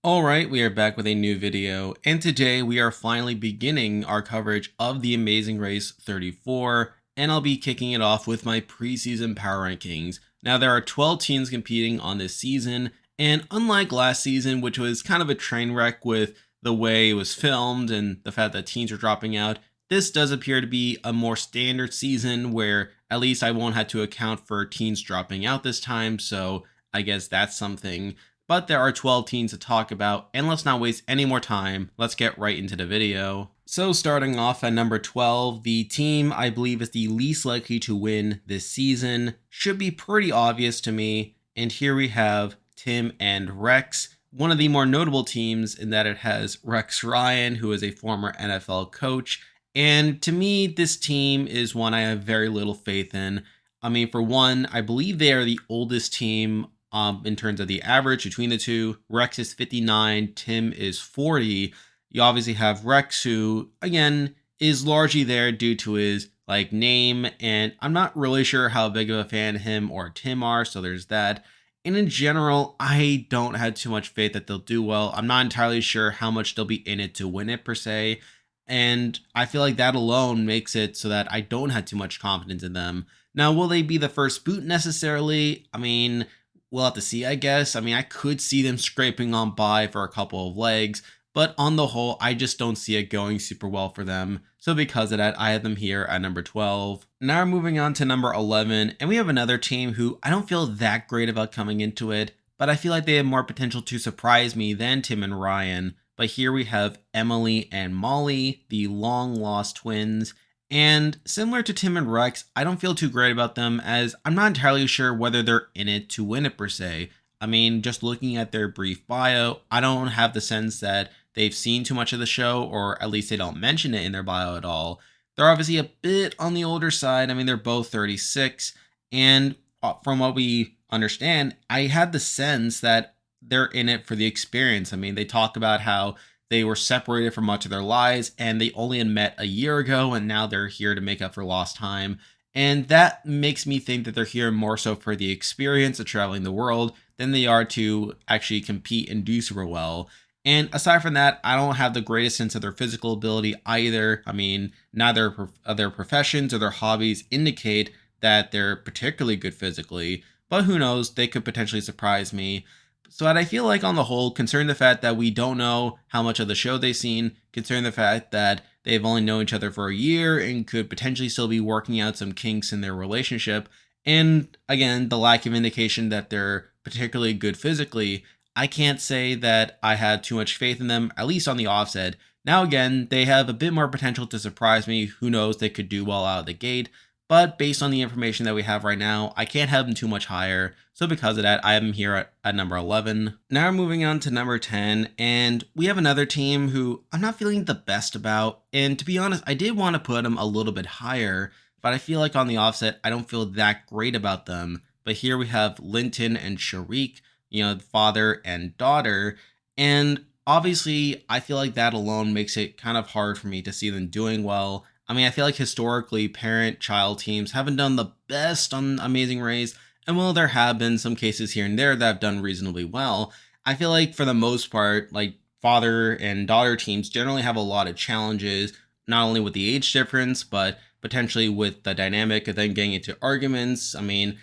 Alright, we are back with a new video, and today we are finally beginning our coverage of the Amazing Race 34, and I'll be kicking it off with my preseason power rankings. Now, there are 12 teams competing on this season, and unlike last season, which was kind of a train wreck with the way it was filmed and the fact that teams are dropping out, this does appear to be a more standard season where at least I won't have to account for teams dropping out this time, so I guess that's something. But there are 12 teams to talk about, and let's not waste any more time. Let's get right into the video. So starting off at number 12, the team I believe is the least likely to win this season should be pretty obvious to me. And here we have Tim and Rex, one of the more notable teams in that it has Rex Ryan, who is a former NFL coach. And to me, this team is one I have very little faith in. I mean, for one, I believe they are the oldest team in terms of the average between the two. Rex is 59, Tim is 40. You obviously have Rex, who, again, is largely there due to his name, and I'm not really sure how big of a fan him or Tim are, so there's that. And in general, I don't have too much faith that they'll do well. I'm not entirely sure how much they'll be in it to win it per se, and I feel like that alone makes it so that I don't have too much confidence in them. Now, will they be the first boot necessarily? I mean, we'll have to see, I guess. I mean, I could see them scraping on by for a couple of legs, but on the whole, I just don't see it going super well for them. So because of that, I have them here at number 12. Now we're moving on to number 11, and we have another team who I don't feel that great about coming into it, but I feel like they have more potential to surprise me than Tim and Ryan. But here we have Emily and Molly, the long-lost twins. And similar to Tim and Rex, I don't feel too great about them as I'm not entirely sure whether they're in it to win it per se. I mean, just looking at their brief bio, I don't have the sense that they've seen too much of the show, or at least they don't mention it in their bio at all. They're obviously a bit on the older side. I mean, they're both 36. And from what we understand, I had the sense that they're in it for the experience. I mean, they talk about how they were separated for much of their lives and they only had met a year ago, and now they're here to make up for lost time. And that makes me think that they're here more so for the experience of traveling the world than they are to actually compete and do super well. And aside from that, I don't have the greatest sense of their physical ability either. I mean, neither of their professions or their hobbies indicate that they're particularly good physically, but who knows, they could potentially surprise me. So I feel like on the whole, considering the fact that we don't know how much of the show they've seen, considering the fact that they've only known each other for a year and could potentially still be working out some kinks in their relationship, and again, the lack of indication that they're particularly good physically, I can't say that I had too much faith in them, at least on the offset. Now again, they have a bit more potential to surprise me. Who knows, they could do well out of the gate. But based on the information that we have right now, I can't have them too much higher. So because of that, I have them here at number 11. Now we're moving on to number 10. And we have another team who I'm not feeling the best about. And to be honest, I did want to put them a little bit higher. But I feel like on the offset, I don't feel that great about them. But here we have Linton and Sharik, father and daughter. And obviously, I feel like that alone makes it kind of hard for me to see them doing well. I mean, I feel like historically, parent-child teams haven't done the best on Amazing Race, and while there have been some cases here and there that have done reasonably well, I feel like for the most part, father and daughter teams generally have a lot of challenges, not only with the age difference, but potentially with the dynamic of then getting into arguments. I mean,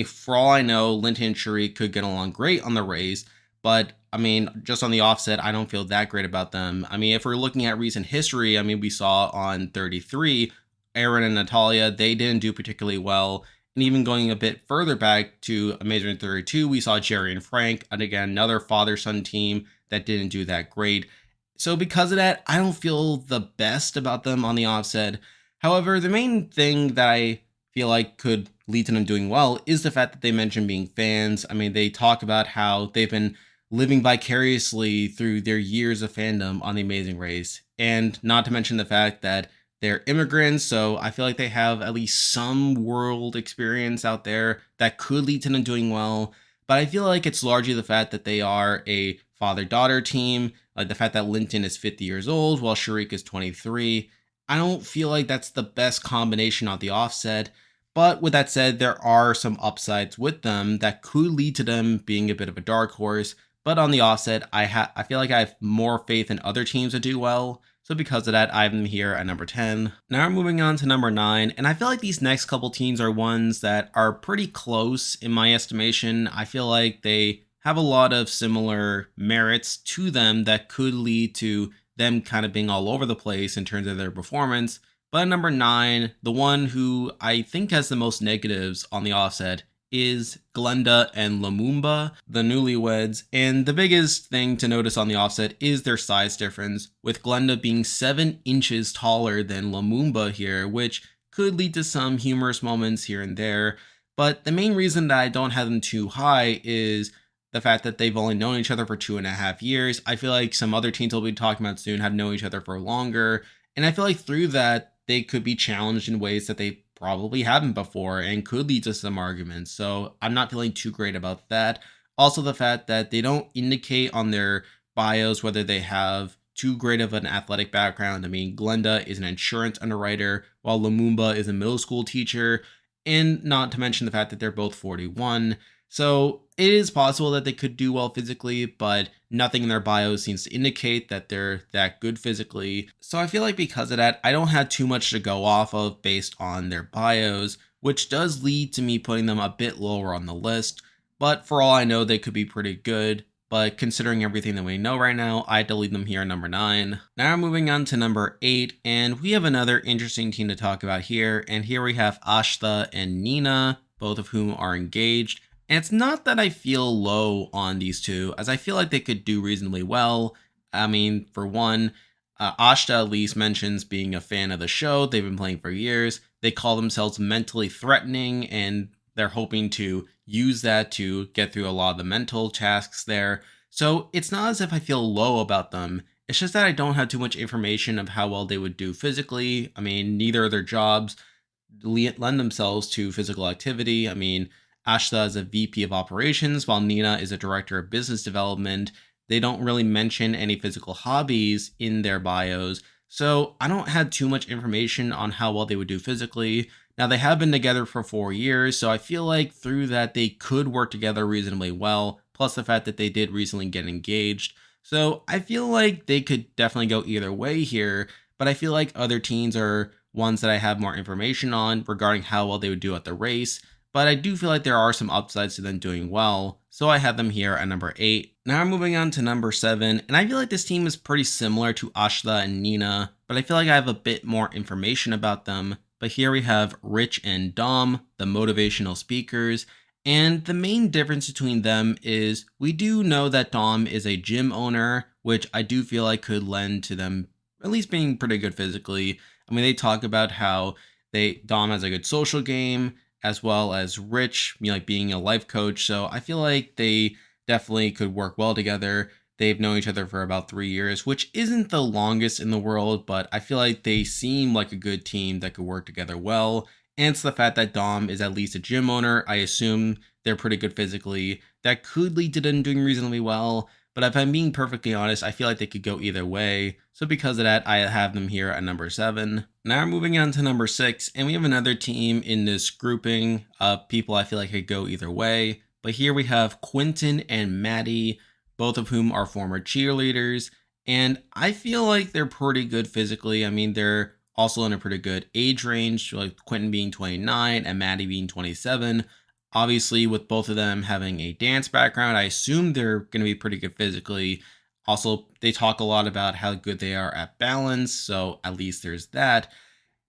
for all I know, Linton and Sharik could get along great on the race, but I mean, just on the offset, I don't feel that great about them. I mean, if we're looking at recent history, I mean, we saw on 33, Aaron and Natalia, they didn't do particularly well. And even going a bit further back to Amazing 32, we saw Jerry and Frank, and again, another father-son team that didn't do that great. So because of that, I don't feel the best about them on the offset. However, the main thing that I feel like could lead to them doing well is the fact that they mentioned being fans. I mean, they talk about how they've been living vicariously through their years of fandom on The Amazing Race. And not to mention the fact that they're immigrants, so I feel like they have at least some world experience out there that could lead to them doing well. But I feel like it's largely the fact that they are a father-daughter team, like the fact that Linton is 50 years old while Sharik is 23. I don't feel like that's the best combination on the offset. But with that said, there are some upsides with them that could lead to them being a bit of a dark horse. But on the offset, I feel like I have more faith in other teams to do well. So because of that, I have them here at number 10. Now we're moving on to number 9, and I feel like these next couple teams are ones that are pretty close in my estimation. I feel like they have a lot of similar merits to them that could lead to them kind of being all over the place in terms of their performance. But at number 9, the one who I think has the most negatives on the offset is Glenda and Lumumba, the newlyweds. And the biggest thing to notice on the offset is their size difference, with Glenda being 7 inches taller than Lumumba here, which could lead to some humorous moments here and there. But the main reason that I don't have them too high is the fact that they've only known each other for 2.5 years. I feel like some other teams we'll be talking about soon have known each other for longer. And I feel like through that, they could be challenged in ways that they probably haven't before and could lead to some arguments. So I'm not feeling too great about that. Also, the fact that they don't indicate on their bios whether they have too great of an athletic background. I mean, Glenda is an insurance underwriter, while Lumumba is a middle school teacher, and not to mention the fact that they're both 41. So it is possible that they could do well physically, but nothing in their bios seems to indicate that they're that good physically. So I feel like because of that, I don't have too much to go off of based on their bios, which does lead to me putting them a bit lower on the list. But for all I know, they could be pretty good. But considering everything that we know right now, I had to leave them here at number 9. Now we're moving on to number 8, and we have another interesting team to talk about here. And here we have Aastha and Nina, both of whom are engaged. And it's not that I feel low on these two, as I feel like they could do reasonably well. I mean, for one, Ashta at least mentions being a fan of the show. They've been playing for years. They call themselves mentally threatening, and they're hoping to use that to get through a lot of the mental tasks there. So it's not as if I feel low about them. It's just that I don't have too much information of how well they would do physically. I mean, neither of their jobs lend themselves to physical activity. I mean, Ashta is a VP of operations, while Nina is a director of business development. They don't really mention any physical hobbies in their bios, so I don't have too much information on how well they would do physically. Now, they have been together for 4 years, so I feel like through that they could work together reasonably well, plus the fact that they did recently get engaged. So I feel like they could definitely go either way here, but I feel like other teams are ones that I have more information on regarding how well they would do at the race. But I do feel like there are some upsides to them doing well, so I have them here at number 8. Now I'm moving on to number 7, and I feel like this team is pretty similar to Ashla and Nina, but I feel like I have a bit more information about them. But here we have Rich and Dom, the motivational speakers, and the main difference between them is we do know that Dom is a gym owner, which I do feel like could lend to them at least being pretty good physically. I mean, they talk about how Dom has a good social game, as well as Rich, like being a life coach. So I feel like they definitely could work well together. They've known each other for about 3 years, which isn't the longest in the world, but I feel like they seem like a good team that could work together well. And it's the fact that Dom is at least a gym owner. I assume they're pretty good physically. That could lead to them doing reasonably well. But if I'm being perfectly honest, I feel like they could go either way. So because of that, I have them here at number 7. Now we're moving on to number 6, and we have another team in this grouping of people I feel like could go either way. But here we have Quinton and Mattie, both of whom are former cheerleaders. And I feel like they're pretty good physically. I mean, they're also in a pretty good age range, like Quinton being 29 and Mattie being 27. Obviously, with both of them having a dance background, I assume they're going to be pretty good physically. Also, they talk a lot about how good they are at balance, so at least there's that.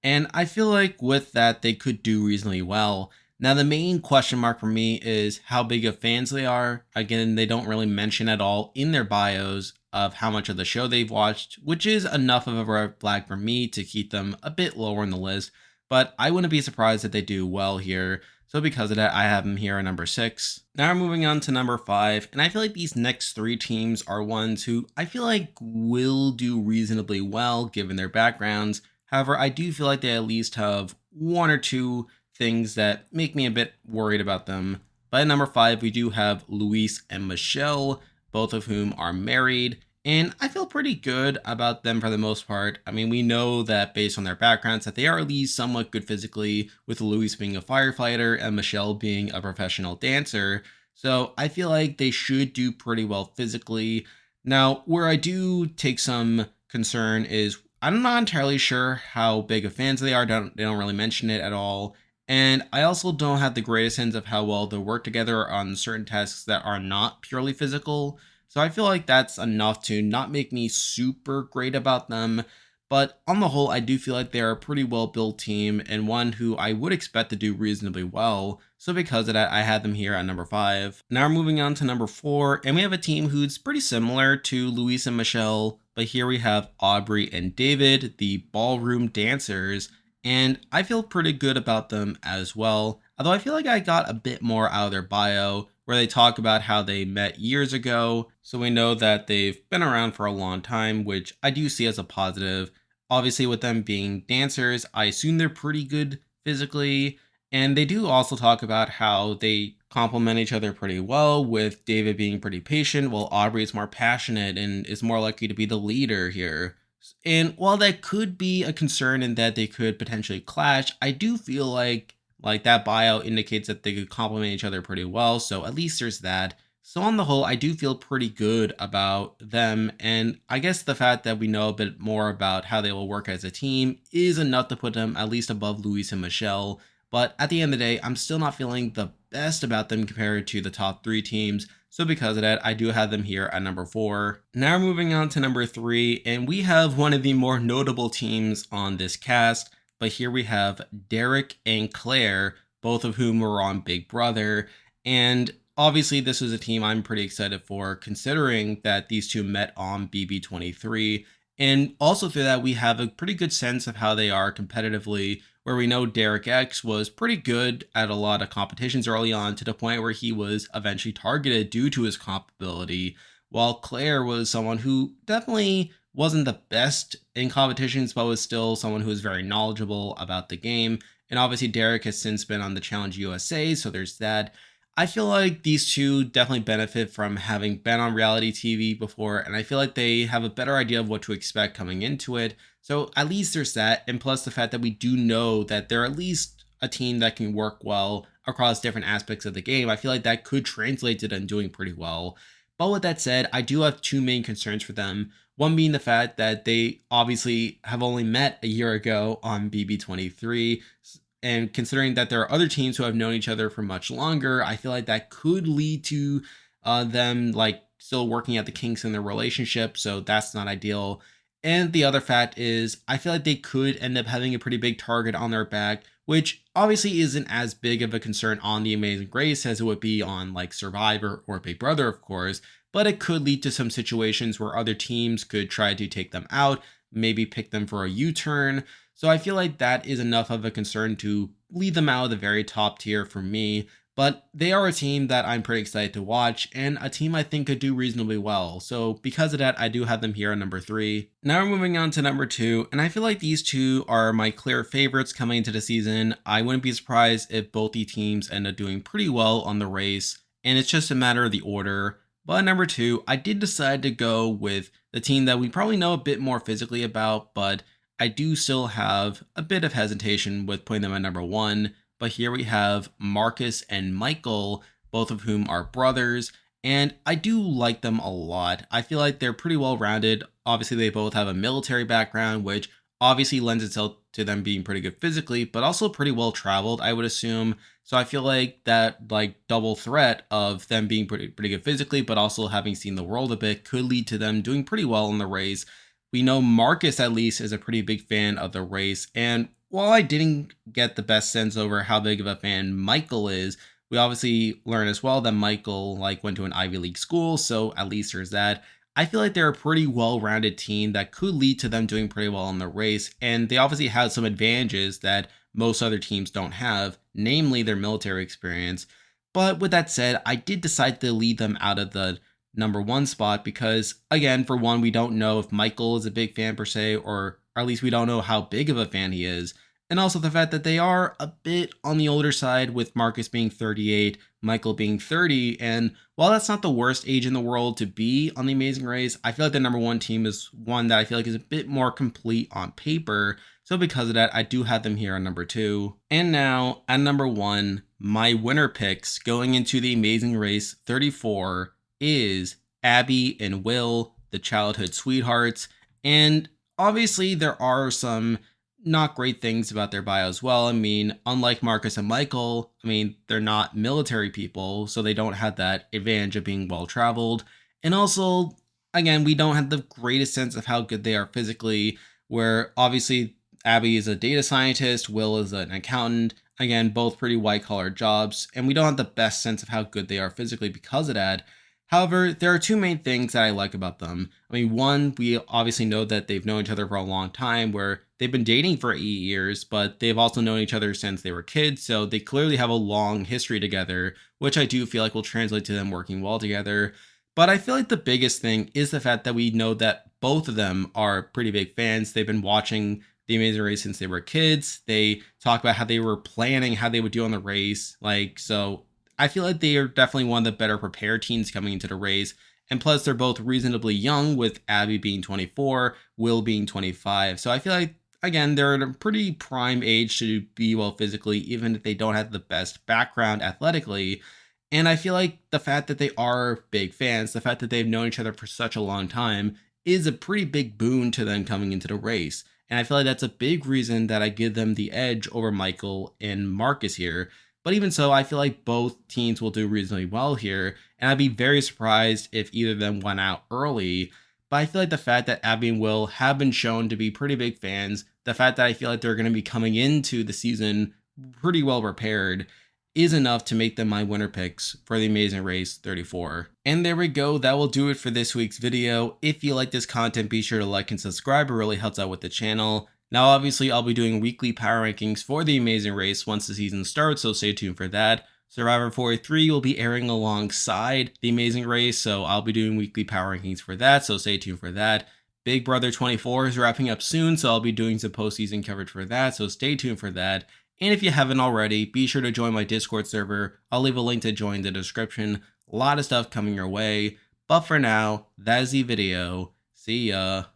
And I feel like with that, they could do reasonably well. Now, the main question mark for me is how big of fans they are. Again, they don't really mention at all in their bios of how much of the show they've watched, which is enough of a red flag for me to keep them a bit lower on the list. But I wouldn't be surprised if they do well here. So because of that, I have them here at number 6. Now we're moving on to number 5, and I feel like these next 3 teams are ones who I feel like will do reasonably well given their backgrounds. However, I do feel like they at least have 1 or 2 things that make me a bit worried about them. But at number 5, we do have Luis and Michelle, both of whom are married. And I feel pretty good about them for the most part. I mean, we know that based on their backgrounds that they are at least somewhat good physically, with Luis being a firefighter and Michelle being a professional dancer. So I feel like they should do pretty well physically. Now, where I do take some concern is I'm not entirely sure how big of fans they are. They don't really mention it at all. And I also don't have the greatest sense of how well they'll work together on certain tasks that are not purely physical. So I feel like that's enough to not make me super great about them. But on the whole, I do feel like they're a pretty well built team and one who I would expect to do reasonably well. So because of that, I had them here at number 5. Now we're moving on to number 4, and we have a team who's pretty similar to Luis and Michelle, but here we have Aubrey and David, the ballroom dancers, and I feel pretty good about them as well. Although I feel like I got a bit more out of their bio, where they talk about how they met years ago, so we know that they've been around for a long time, which I do see as a positive. Obviously, with them being dancers, I assume they're pretty good physically, and they do also talk about how they complement each other pretty well, with David being pretty patient, while Aubrey is more passionate and is more likely to be the leader here. And while that could be a concern in that they could potentially clash, I do feel like that bio indicates that they could complement each other pretty well. So at least there's that. So on the whole, I do feel pretty good about them. And I guess the fact that we know a bit more about how they will work as a team is enough to put them at least above Luis and Michelle. But at the end of the day, I'm still not feeling the best about them compared to the top 3 teams. So because of that, I do have them here at number 4. Now we're moving on to number 3, and we have one of the more notable teams on this cast. But here we have Derek and Claire, both of whom were on Big Brother. And obviously, this is a team I'm pretty excited for, considering that these two met on BB23. And also through that, we have a pretty good sense of how they are competitively, where we know Derek X was pretty good at a lot of competitions early on, to the point where he was eventually targeted due to his comp ability, while Claire was someone who definitely wasn't the best in competitions, but was still someone who was very knowledgeable about the game. And obviously, Derek has since been on the Challenge USA, so there's that. I feel like these two definitely benefit from having been on reality TV before, and I feel like they have a better idea of what to expect coming into it. So at least there's that, and plus the fact that we do know that they're at least a team that can work well across different aspects of the game. I feel like that could translate to them doing pretty well. But with that said, I do have two main concerns for them. One being the fact that they obviously have only met a year ago on BB23. And considering that there are other teams who have known each other for much longer, I feel like that could lead to them like still working at the kinks in their relationship. So that's not ideal. And the other fact is, I feel like they could end up having a pretty big target on their back, which obviously isn't as big of a concern on The Amazing Race as it would be on like Survivor or Big Brother, of course. But it could lead to some situations where other teams could try to take them out, maybe pick them for a U-turn. So I feel like that is enough of a concern to lead them out of the very top tier for me. But they are a team that I'm pretty excited to watch, and a team I think could do reasonably well. So because of that, I do have them here at number 3. Now we're moving on to number 2, and I feel like these two are my clear favorites coming into the season. I wouldn't be surprised if both the teams end up doing pretty well on the race, and it's just a matter of the order. But at number 2, I did decide to go with the team that we probably know a bit more physically about, but I do still have a bit of hesitation with putting them at number 1. But here we have Marcus and Michael, both of whom are brothers, and I do like them a lot. I feel like they're pretty well rounded. Obviously, they both have a military background, which obviously lends itself to them being pretty good physically, but also pretty well traveled, I would assume. So I feel like that like double threat of them being pretty good physically, but also having seen the world a bit could lead to them doing pretty well in the race. We know Marcus at least is a pretty big fan of the race, and while I didn't get the best sense over how big of a fan Michael is, we obviously learn as well that Michael like went to an Ivy League school, so at least there's that. I feel like they're a pretty well-rounded team that could lead to them doing pretty well in the race, and they obviously have some advantages that most other teams don't have, namely their military experience. But with that said, I did decide to lead them out of the number 1 spot because, again, for one, we don't know if Michael is a big fan per se, or at least we don't know how big of a fan he is. And also the fact that they are a bit on the older side, with Marcus being 38, Michael being 30. And while that's not the worst age in the world to be on The Amazing Race, I feel like the number 1 team is one that I feel like is a bit more complete on paper. So because of that, I do have them here on number 2. And now at number 1, my winner picks going into the Amazing Race 34 is Abby and Will, the childhood sweethearts. And obviously there are some not great things about their bio as well. I mean, unlike Marcus and Michael, I mean, they're not military people, so they don't have that advantage of being well traveled. And also, again, we don't have the greatest sense of how good they are physically, where obviously Abby is a data scientist, Will is an accountant. Again, both pretty white collar jobs, and we don't have the best sense of how good they are physically because of that. However, there are two main things that I like about them. I mean, one, we obviously know that they've known each other for a long time, where they've been dating for 8 years, but they've also known each other since they were kids, so they clearly have a long history together, which I do feel like will translate to them working well together. But I feel like the biggest thing is the fact that we know that both of them are pretty big fans. They've been watching The Amazing Race since they were kids. They talk about how they were planning how they would do on the race. So I feel like they are definitely one of the better prepared teens coming into the race. And plus, they're both reasonably young, with Abby being 24, Will being 25. So I feel like, again, they're at a pretty prime age to be well physically, even if they don't have the best background athletically. And I feel like the fact that they are big fans, the fact that they've known each other for such a long time, is a pretty big boon to them coming into the race. And I feel like that's a big reason that I give them the edge over Michael and Marcus here. But even so, I feel like both teams will do reasonably well here, and I'd be very surprised if either of them went out early. But I feel like the fact that Abby and Will have been shown to be pretty big fans, the fact that I feel like they're going to be coming into the season pretty well prepared, is enough to make them my winner picks for the Amazing Race 34. And there we go, that will do it for this week's video. If you like this content, be sure to like and subscribe, it really helps out with the channel. Now obviously I'll be doing weekly power rankings for the Amazing Race once the season starts, so stay tuned for that. Survivor 43 will be airing alongside the Amazing Race, so I'll be doing weekly power rankings for that, so stay tuned for that. Big Brother 24 is wrapping up soon, so I'll be doing some postseason coverage for that, so stay tuned for that. And if you haven't already, be sure to join my Discord server. I'll leave a link to join in the description. A lot of stuff coming your way. But for now, that is the video. See ya.